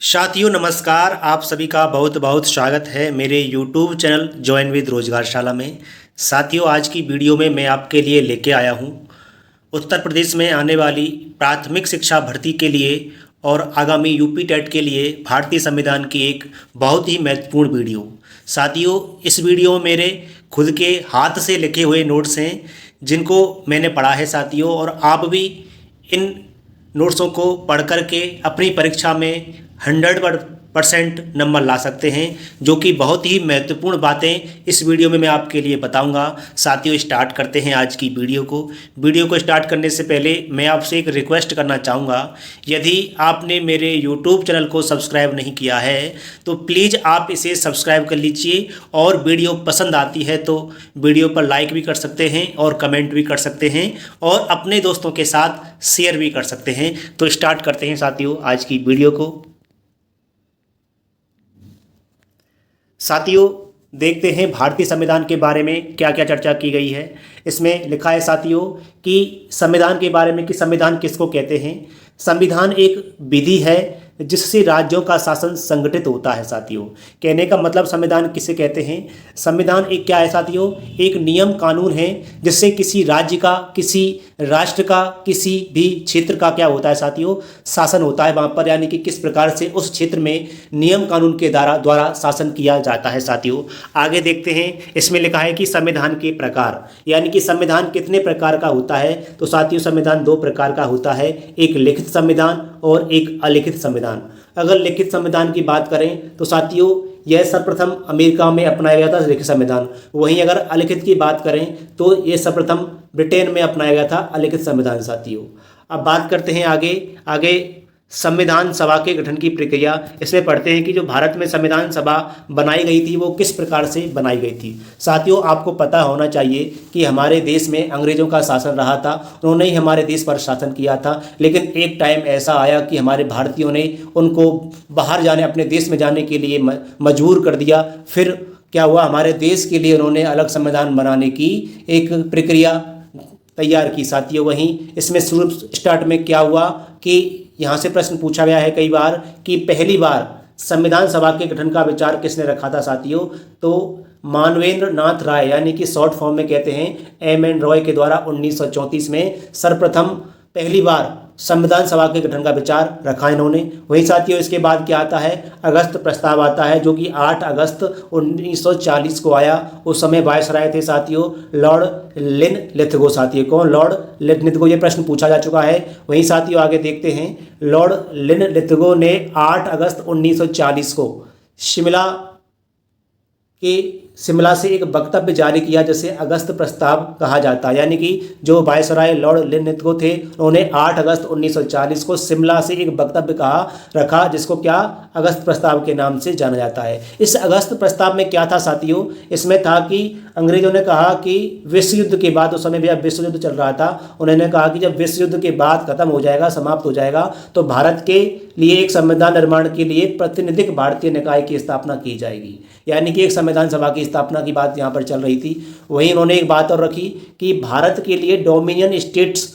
साथियों नमस्कार। आप सभी का बहुत बहुत स्वागत है मेरे YouTube चैनल ज्वाइन विद रोजगारशाला में। साथियों आज की वीडियो में मैं आपके लिए लेके आया हूँ उत्तर प्रदेश में आने वाली प्राथमिक शिक्षा भर्ती के लिए और आगामी यूपी टेट के लिए भारतीय संविधान की एक बहुत ही महत्वपूर्ण वीडियो। साथियों इस वीडियो में मेरे खुद के हाथ से लिखे हुए नोट्स हैं जिनको मैंने पढ़ा है साथियों, और आप भी इन नोट्सों को पढ़ कर के अपनी परीक्षा में 100% नंबर ला सकते हैं, जो कि बहुत ही महत्वपूर्ण बातें इस वीडियो में मैं आपके लिए बताऊंगा। साथियों स्टार्ट करते हैं आज की वीडियो को स्टार्ट करने से पहले मैं आपसे एक रिक्वेस्ट करना चाहूँगा। यदि आपने मेरे YouTube चैनल को सब्सक्राइब नहीं किया है तो प्लीज़ आप इसे सब्सक्राइब कर लीजिए, और वीडियो पसंद आती है तो वीडियो पर लाइक भी कर सकते हैं और कमेंट भी कर सकते हैं और अपने दोस्तों के साथ शेयर भी कर सकते हैं। तो स्टार्ट करते हैं साथियों आज की वीडियो को। साथियों देखते हैं भारतीय संविधान के बारे में क्या क्या चर्चा की गई है। इसमें लिखा है साथियों कि संविधान के बारे में कि संविधान किसको कहते हैं। संविधान एक विधि है जिससे राज्यों का शासन संगठित होता है। साथियों कहने का मतलब संविधान किसे कहते हैं। संविधान एक क्या है साथियों, एक नियम कानून है जिससे किसी राज्य का, किसी राष्ट्र का, किसी भी क्षेत्र का क्या होता है साथियों, शासन होता है वहाँ पर, यानी कि किस प्रकार से उस क्षेत्र में नियम कानून के द्वारा शासन किया जाता है। साथियों आगे देखते हैं, इसमें लिखा है कि संविधान के प्रकार, यानी कि संविधान कितने प्रकार का होता है। तो साथियों संविधान दो प्रकार का होता है, एक लिखित संविधान और एक अलिखित संविधान। अगर लिखित संविधान की बात करें तो साथियों यह सर्वप्रथम अमेरिका में अपनाया गया था लिखित संविधान। वहीं अगर अलिखित की बात करें तो यह सर्वप्रथम ब्रिटेन में अपनाया गया था अलिखित संविधान। साथियों अब बात करते हैं आगे संविधान सभा के गठन की प्रक्रिया। इसमें पढ़ते हैं कि जो भारत में संविधान सभा बनाई गई थी वो किस प्रकार से बनाई गई थी। साथियों आपको पता होना चाहिए कि हमारे देश में अंग्रेजों का शासन रहा था, उन्होंने ही हमारे देश पर शासन किया था। लेकिन एक टाइम ऐसा आया कि हमारे भारतीयों ने उनको बाहर जाने, अपने देश में जाने के लिए मजबूर कर दिया। फिर क्या हुआ, हमारे देश के लिए उन्होंने अलग संविधान बनाने की एक प्रक्रिया तैयार की। साथियों वहीं इसमें शुरू स्टार्ट में क्या हुआ कि यहाँ से प्रश्न पूछा गया है कई बार कि पहली बार संविधान सभा के गठन का विचार किसने रखा था। साथियों तो मानवेंद्र नाथ राय, यानी कि शॉर्ट फॉर्म में कहते हैं M.N. रॉय के द्वारा 1934 में सर्वप्रथम पहली बार संविधान सभा के गठन का विचार रखा इन्होंने। वही साथियों इसके बाद क्या आता है, अगस्त प्रस्ताव आता है, जो कि 8 अगस्त 1940 को आया। उस समय वायसराय थे साथियों लॉर्ड लिनलिथगो। साथियों कौन, लॉर्ड लिनलिथगो, ये प्रश्न पूछा जा चुका है। वहीं साथियों आगे देखते हैं, लॉर्ड लिनलिथगो ने 8 अगस्त 1940 को शिमला से एक वक्तव्य जारी किया जिसे अगस्त प्रस्ताव कहा जाता है। यानी कि जो वायसराय लॉर्ड लिनलिथगो थे उन्होंने 8 अगस्त 1940 को शिमला से एक वक्तव्य रखा जिसको क्या अगस्त प्रस्ताव के नाम से जाना जाता है। इस अगस्त प्रस्ताव में क्या था साथियों, इसमें था कि अंग्रेजों ने कहा कि विश्व युद्ध के बाद, उस समय भी अब विश्व युद्ध चल रहा था, उन्होंने कहा कि जब विश्व युद्ध के बाद खत्म हो जाएगा, समाप्त हो जाएगा, तो भारत के लिए एक संविधान निर्माण के लिए प्रतिनिधिक भारतीय निकाय की स्थापना की जाएगी। यानी कि एक संविधान सभा की स्थापना की बात यहाँ पर चल रही थी। वहीं उन्होंने एक बात और रखी कि भारत के लिए डोमिनियन स्टेट्स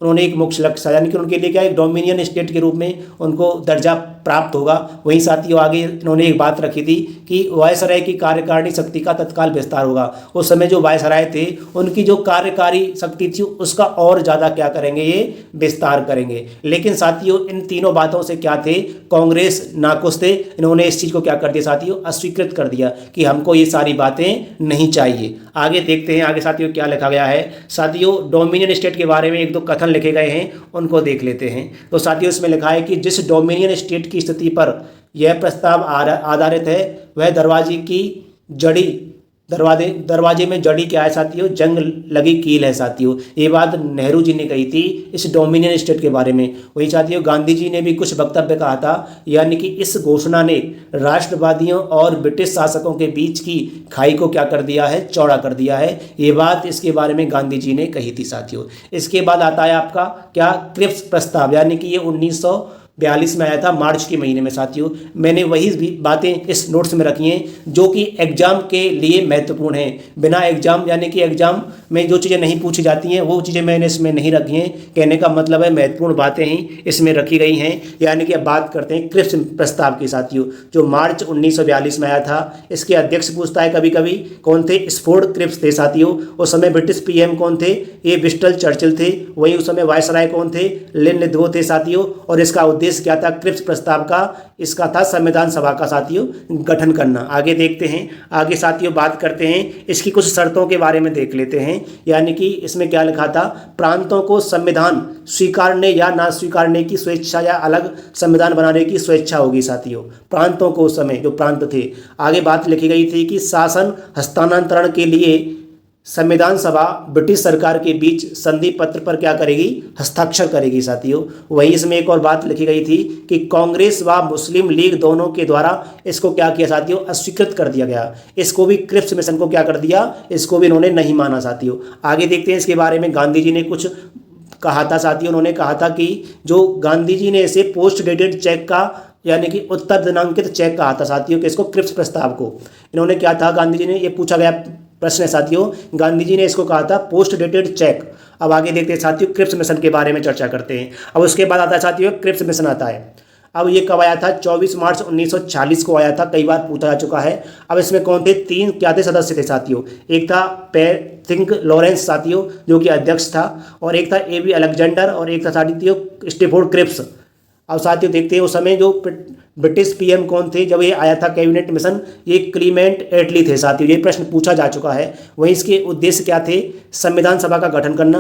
उन्होंने एक मुख्य लक्ष्य, यानी कि उनके लिए क्या एक डोमिनियन स्टेट के रूप में उनको दर्जा प्राप्त होगा। वहीं साथियों आगे इन्होंने एक बात रखी थी कि वायसराय की कार्यकारिणी शक्ति का तत्काल विस्तार होगा। उस समय जो वायसराय थे उनकी जो कार्यकारी शक्ति थी उसका और ज़्यादा क्या करेंगे, ये विस्तार करेंगे। लेकिन साथियों इन तीनों बातों से क्या थे, कांग्रेस नाखुश थे। इन्होंने इस चीज़ को क्या कर दिया साथियों, अस्वीकृत कर दिया कि हमको ये सारी बातें नहीं चाहिए। आगे देखते हैं आगे साथियों क्या लिखा गया है। साथियों डोमिनियन स्टेट के बारे में एक दो कथन लिखे गए हैं, उनको देख लेते हैं। तो साथियों इसमें लिखा है कि जिस डोमिनियन स्टेट की स्थिति पर यह प्रस्ताव आधारित है वह दरवाजे में जड़ी क्या है साथियों, जंग लगी कील है। साथियों ये बात नेहरू जी ने कही थी इस डोमिनियन स्टेट के बारे में। वही साथियों गांधी जी ने भी कुछ वक्तव्य कहा था, यानी कि इस घोषणा ने राष्ट्रवादियों और ब्रिटिश शासकों के बीच की खाई को क्या कर दिया है, चौड़ा कर दिया है। ये बात इसके बारे में गांधी जी ने कही थी साथियों। इसके बाद आता है आपका क्या, क्रिप्स प्रस्ताव, यानी कि ये 1942 में आया था, मार्च के महीने में साथियों। मैंने वही भी बातें इस नोट्स में रखी हैं जो कि एग्जाम के लिए महत्वपूर्ण हैं। बिना एग्जाम यानी कि एग्जाम में जो चीज़ें नहीं पूछी जाती हैं वो चीज़ें मैंने इसमें नहीं रखी हैं। कहने का मतलब है महत्वपूर्ण बातें ही इसमें रखी गई हैं। यानी कि अब बात करते हैं क्रिप्स प्रस्ताव की साथियों, जो मार्च 1942 में आया था। इसके अध्यक्ष पूछता है कभी कभी कौन थे, स्फोर्ड क्रिप्स थे साथियों। उस समय ब्रिटिश पीएम कौन थे, ये विंस्टन चर्चिल थे। वहीं उस समय वायसराय कौन थे, लिन लिथगो थे साथियों। और इसका उद्देश्य क्या था क्रिप्स प्रस्ताव का, इसका था संविधान सभा का साथियों गठन करना। आगे देखते हैं, आगे साथियों बात करते हैं इसकी कुछ शर्तों के बारे में देख लेते हैं। यानी कि इसमें क्या लिखा था, प्रांतों को संविधान स्वीकारने या ना स्वीकारने की स्वेच्छा या अलग संविधान बनाने की स्वेच्छा होगी साथियों। प्रांतों को उस समय जो प्रांत थे, आगे बात लिखी गई थी कि शासन हस्तांतरण के लिए संविधान सभा ब्रिटिश सरकार के बीच संधि पत्र पर क्या करेगी, हस्ताक्षर करेगी साथियों। वहीं इसमें एक और बात लिखी गई थी कि कांग्रेस व मुस्लिम लीग दोनों के द्वारा इसको क्या किया साथियों, अस्वीकृत कर दिया गया। इसको भी क्रिप्स मिशन को क्या कर दिया, इसको भी इन्होंने नहीं माना साथियों। आगे देखते हैं इसके बारे में गांधी जी ने कुछ कहा था साथियों। उन्होंने कहा था कि जो गांधी जी ने इसे पोस्ट डेटेड चेक का यानी कि उत्तर दिनांकित चेक कहा था साथियों कि इसको क्रिप्स प्रस्ताव को इन्होंने क्या था, गांधी जी ने, ये पूछा गया प्रश्न है साथियों, गांधी जी ने इसको कहा था पोस्ट डेटेड चेक। अब आगे देखते हैं साथियों क्रिप्स मिशन के बारे में चर्चा करते हैं। अब उसके बाद आता है साथियों क्रिप्स मिशन आता है। अब ये कब आया था, 24 मार्च 1946 को आया था, कई बार पूछा जा चुका है। अब इसमें कौन थे, तीन क्या थे सदस्य थे साथियों। एक था पैथिंक लॉरेंस साथियों जो कि अध्यक्ष था, और एक था एबी अलेक्जेंडर, और एक था साथियों स्टेफोर्ड क्रिप्स। अब साथियों देखते हैं उस समय जो ब्रिटिश पीएम कौन थे जब ये आया था कैबिनेट मिशन, ये क्लीमेंट एटली थे साथियों। ये प्रश्न पूछा जा चुका है। वहीं इसके उद्देश्य क्या थे, संविधान सभा का गठन करना,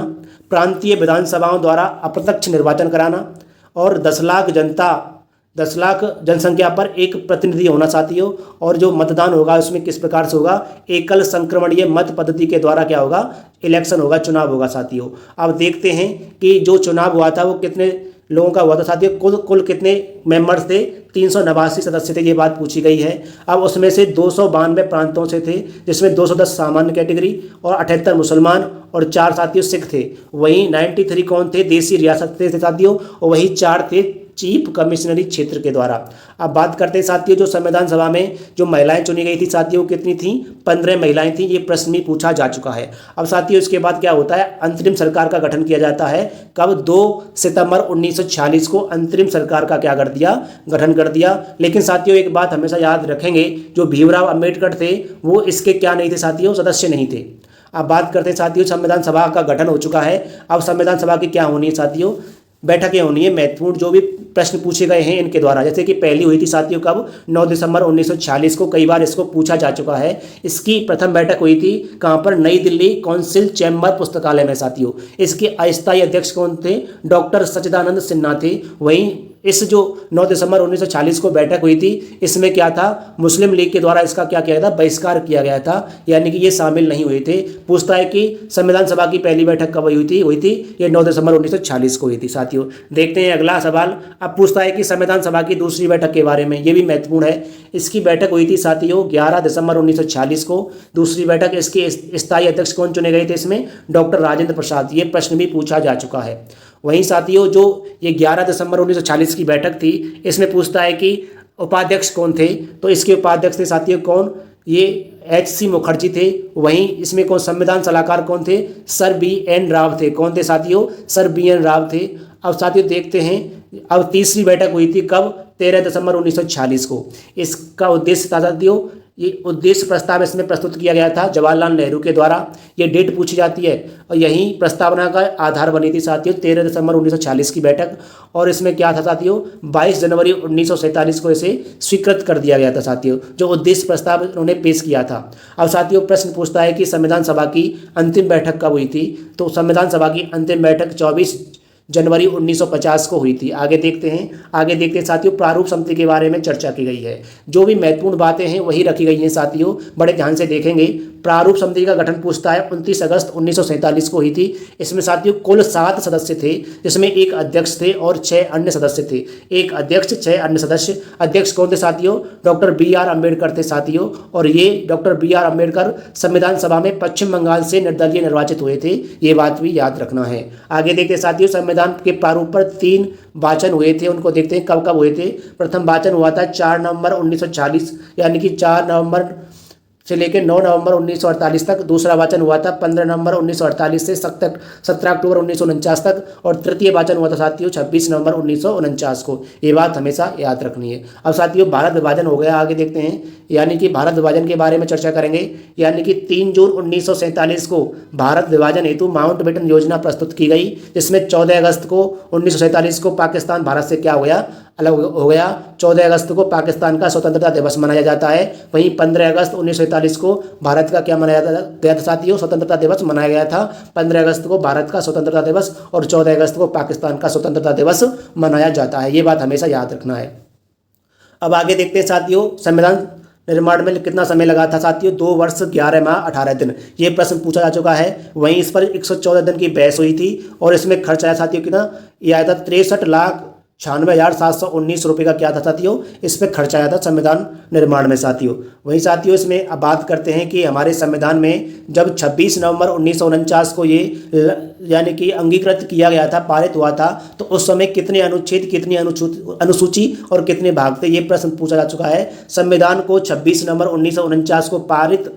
प्रांतीय विधानसभाओं द्वारा अप्रत्यक्ष निर्वाचन कराना, और 10 लाख जनसंख्या पर एक प्रतिनिधि होना साथियों। और जो मतदान होगा उसमें किस प्रकार से होगा, एकल संक्रमणीय मत पद्धति के द्वारा क्या होगा, इलेक्शन होगा, चुनाव होगा साथियों। अब देखते हैं कि जो चुनाव हुआ था वो कितने लोगों का हुआ था साथियों, कुल कितने मेंबर्स थे, 389 सदस्य थे, ये बात पूछी गई है। अब उसमें से 292 प्रांतों से थे, जिसमें 210 सामान्य कैटेगरी और 78 मुसलमान और 4 साथियों सिख थे। वहीं 93 कौन थे, देसी रियासत थे साथियों, और वही 4 थे चीफ कमिश्नरी क्षेत्र के द्वारा। अब बात करते हैं साथियों जो संविधान सभा में जो महिलाएं चुनी गई थी साथियों कितनी थी, 15 महिलाएं थी। ये प्रश्न भी पूछा जा चुका है। अब साथियों इसके बाद क्या होता है, अंतरिम सरकार का गठन किया जाता है। कब, 2 सितंबर 1946 को अंतरिम सरकार का क्या कर दिया, गठन कर दिया। लेकिन साथियों एक बात हमेशा याद रखेंगे, जो भीमराव अंबेडकर थे वो इसके क्या नहीं थे साथियों, सदस्य नहीं थे। अब बात करते हैं साथियों संविधान सभा का गठन हो चुका है। अब संविधान सभा की क्या होनी है साथियों, बैठकें होनी है महत्वपूर्ण, जो भी प्रश्न पूछे गए हैं इनके द्वारा। जैसे कि पहली हुई थी साथियों कब, 9 दिसंबर 1946 को, कई बार इसको पूछा जा चुका है। इसकी प्रथम बैठक हुई थी कहाँ पर, नई दिल्ली काउंसिल चैम्बर पुस्तकालय में साथियों। इसके अस्थायी अध्यक्ष कौन थे, डॉक्टर सच्चिदानंद सिन्हा थे। वहीं इस जो 9 दिसंबर 1940 को बैठक हुई थी, इसमें क्या था, मुस्लिम लीग के द्वारा इसका क्या किया था, बहिष्कार किया गया था, यानी कि ये शामिल नहीं हुए थे। पूछता है कि संविधान सभा की पहली बैठक कब हुई थी ये 9 दिसंबर 1940 को हुई थी साथियों। देखते हैं अगला सवाल। अब पूछता है कि संविधान सभा की दूसरी बैठक के बारे में, ये भी महत्वपूर्ण है। इसकी बैठक हुई थी साथियों 11 दिसंबर 1940 को, दूसरी बैठक। इसके स्थायी अध्यक्ष कौन चुने गए थे इसमें, डॉक्टर राजेंद्र प्रसाद। ये प्रश्न भी पूछा जा चुका है। वहीं साथियों जो ये 11 दिसंबर 1940 की बैठक थी, इसमें पूछता है कि उपाध्यक्ष कौन थे, तो इसके उपाध्यक्ष थे साथियों कौन, ये HC मुखर्जी थे। वहीं इसमें कौन संविधान सलाहकार कौन थे, सर BN राव थे। कौन थे साथियों, सर BN राव थे। अब साथियों देखते हैं, अब तीसरी बैठक हुई थी कब, 13 दिसंबर 1946 को। इसका उद्देश्य था साथियों, ये उद्देश्य प्रस्ताव इसमें प्रस्तुत किया गया था जवाहरलाल नेहरू के द्वारा। ये डेट पूछी जाती है और यही प्रस्तावना का आधार बनी थी साथियों 13 दिसंबर 1946 की बैठक। और इसमें क्या था साथियों, 22 जनवरी 1947 को इसे स्वीकृत कर दिया गया था साथियों, जो उद्देश्य प्रस्ताव उन्होंने पेश किया था। अब साथियों प्रश्न पूछता है कि संविधान सभा की अंतिम बैठक कब हुई थी, तो संविधान सभा की अंतिम बैठक 24 जनवरी 1950 को हुई थी। आगे देखते हैं साथियों प्रारूप समिति के बारे में चर्चा की गई है। जो भी महत्वपूर्ण बातें हैं वही रखी गई हैं साथियों, बड़े ध्यान से देखेंगे। प्रारूप समिति का गठन पूछता है 29 अगस्त 1947 को हुई थी। इसमें साथियों कुल 7 सदस्य थे, जिसमें एक अध्यक्ष थे और 6 अन्य सदस्य थे। एक अध्यक्ष, 6 अन्य सदस्य। अध्यक्ष कौन थे साथियों, डॉक्टर BR अम्बेडकर थे साथियों। और ये डॉक्टर BR अम्बेडकर संविधान सभा में पश्चिम बंगाल से निर्दलीय निर्वाचित हुए थे, ये बात भी याद रखना है। आगे देखते साथियों संविधान संविधान के प्रारूप पर 3 वाचन हुए थे, उनको देखते हैं कब कब हुए थे। प्रथम वाचन हुआ था 4 नवंबर 1940, यानी कि 4 नवंबर से लेकर 9 नवंबर 1948 तक। दूसरा वाचन हुआ था 15 नवंबर 1948 से 17 अक्टूबर 1949 तक। और तृतीय वाचन हुआ था साथियों 26 नवंबर 1949 को। ये बात हमेशा याद रखनी है। अब साथियों भारत विभाजन हो गया, आगे देखते हैं, यानी कि भारत विभाजन के बारे में चर्चा करेंगे। यानी कि 3 जून 1947 को भारत विभाजन हेतु माउंटबेटन योजना प्रस्तुत की गई, जिसमें 14 अगस्त को 1947 को पाकिस्तान भारत से क्या हो गया, अलग हो गया। 14 अगस्त को पाकिस्तान का स्वतंत्रता दिवस मनाया जाता है। वहीं 15 अगस्त 1947 को भारत का क्या मनाया गया था साथियों, स्वतंत्रता दिवस मनाया गया था। 15 अगस्त को भारत का स्वतंत्रता दिवस और 14 अगस्त को पाकिस्तान का स्वतंत्रता दिवस मनाया जाता है। ये बात हमेशा याद रखना है। अब आगे देखते हैं साथियों, संविधान निर्माण में कितना समय लगा था साथियों, 2 वर्ष 11 माह 18 दिन। ये प्रश्न पूछा जा चुका है। वहीं इस पर 114 दिन की बहस हुई थी और इसमें खर्च आया साथियों कितना, ये आया था 63,96,719 रुपये का क्या था साथियों, इस पर खर्च आया था संविधान निर्माण में साथियों। वहीं साथियों इसमें अब बात करते हैं कि हमारे संविधान में जब 26 नवंबर 1949 को ये यानी कि अंगीकृत किया गया था, पारित हुआ था, तो उस समय कितने अनुच्छेद, कितनी अनुसूची और कितने भाग थे, ये प्रश्न पूछा जा चुका है। संविधान को 26 नवंबर 1949 को पारित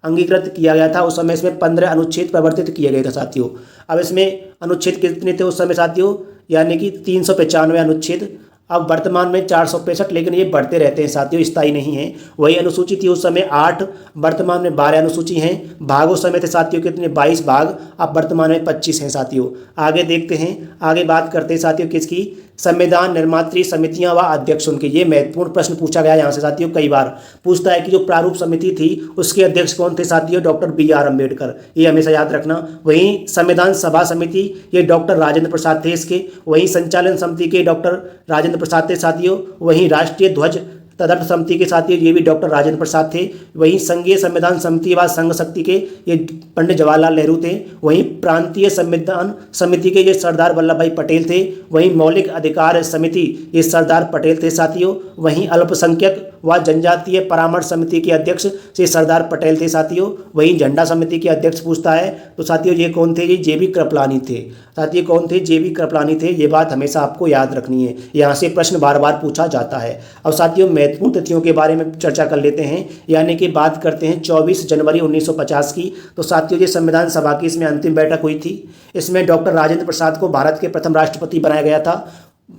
अंगीकृत किया गया था। उस समय इसमें 15 अनुच्छेद प्रवर्तित किए गए थे साथियों। अब इसमें अनुच्छेद कितने थे उस समय साथियों, यानी कि 395 अनुच्छेद। अब वर्तमान में 465, लेकिन ये बढ़ते रहते हैं साथियों, स्थायी नहीं है। वही अनुसूची थी उस समय 8, वर्तमान में 12 अनुसूची हैं। भाग उस समय थे साथियों कितने, 22 भाग, अब वर्तमान में 25 हैं साथियों। आगे देखते हैं, आगे बात करते हैं साथियों किसकी, संविधान निर्मात्री समितियां व अध्यक्ष उनके। ये महत्वपूर्ण प्रश्न पूछा गया यहाँ से साथियों, कई बार पूछता है कि जो प्रारूप समिति थी उसके अध्यक्ष कौन थे साथियों, डॉक्टर BR अम्बेडकर। ये हमेशा याद रखना। वहीं संविधान सभा समिति, ये डॉक्टर राजेंद्र प्रसाद थे इसके। वहीं संचालन समिति के डॉक्टर राजेंद्र प्रसाद थे साथियों। वहीं राष्ट्रीय ध्वज तदर्थ समिति के साथियों, ये भी डॉक्टर राजेंद्र प्रसाद थे। वहीं संघीय संविधान समिति व संघ शक्ति के ये पंडित जवाहरलाल नेहरू थे। वहीं प्रांतीय संविधान समिति के ये सरदार वल्लभ भाई पटेल थे। वहीं मौलिक अधिकार समिति, ये सरदार पटेल थे साथियों। वहीं अल्पसंख्यक व जनजातीय परामर्श समिति के अध्यक्ष ये सरदार पटेल थे साथियों। वहीं झंडा समिति के अध्यक्ष पूछता है तो साथियों ये कौन थे, ये JB कृपलानी थे साथियों। कौन थे, JB कृपलानी थे। ये बात हमेशा आपको याद रखनी है, यहाँ से प्रश्न बार बार पूछा जाता है। अब साथियों महत्वपूर्ण तिथियों के बारे में चर्चा कर लेते हैं, यानी कि बात करते हैं 24 जनवरी 1950 की। तो साथियों ये संविधान सभा की इसमें अंतिम बैठक हुई थी। इसमें डॉक्टर राजेंद्र प्रसाद को भारत के प्रथम राष्ट्रपति बनाया गया था।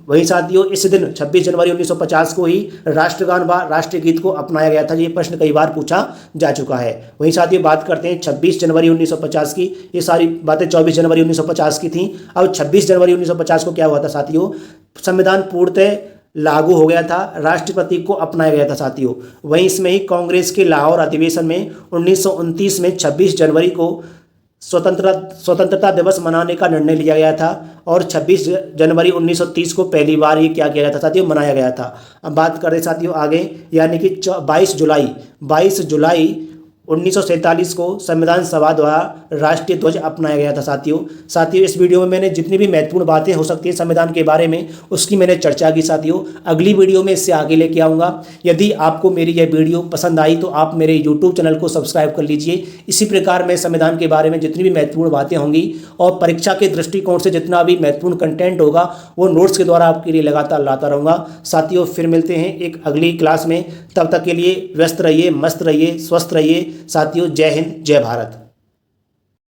वहीं साथियों इस दिन 26 जनवरी 1950 को ही राष्ट्रगान व राष्ट्रीय गीत को अपनाया गया था। ये प्रश्न कई बार पूछा जा चुका है। वहीं साथियों बात करते हैं 26 जनवरी 1950 की। ये सारी बातें 24 जनवरी 1950 की थी। अब 26 जनवरी 1950 को क्या हुआ था साथियों, संविधान पूर्णतः लागू हो गया था, राष्ट्रपति को अपनाया गया था साथियों। वहीं इसमें ही कांग्रेस के लाहौर अधिवेशन में 1929 में 26 जनवरी को स्वतंत्रता दिवस मनाने का निर्णय लिया गया था। और 26 जनवरी 1930 को पहली बार ये क्या किया गया था साथियों, मनाया गया था। अब बात करें साथियों आगे, यानी कि 22 जुलाई 1947 को संविधान सभा द्वारा राष्ट्रीय ध्वज अपनाया गया था साथियों। इस वीडियो में मैंने जितनी भी महत्वपूर्ण बातें हो सकती है संविधान के बारे में उसकी मैंने चर्चा की साथियों। अगली वीडियो में इससे आगे लेके आऊँगा। यदि आपको मेरी यह वीडियो पसंद आई तो आप मेरे YouTube चैनल को सब्सक्राइब कर लीजिए। इसी प्रकार मैं संविधान के बारे में जितनी भी महत्वपूर्ण बातें होंगी और परीक्षा के दृष्टिकोण से जितना भी महत्वपूर्ण कंटेंट होगा वो नोट्स के द्वारा आपके लिए लगातार लाता रहूँगा साथियों। फिर मिलते हैं एक अगली क्लास में, तब तक के लिए व्यस्त रहिए, मस्त रहिए, स्वस्थ रहिए साथियों। जय हिंद, जय भारत।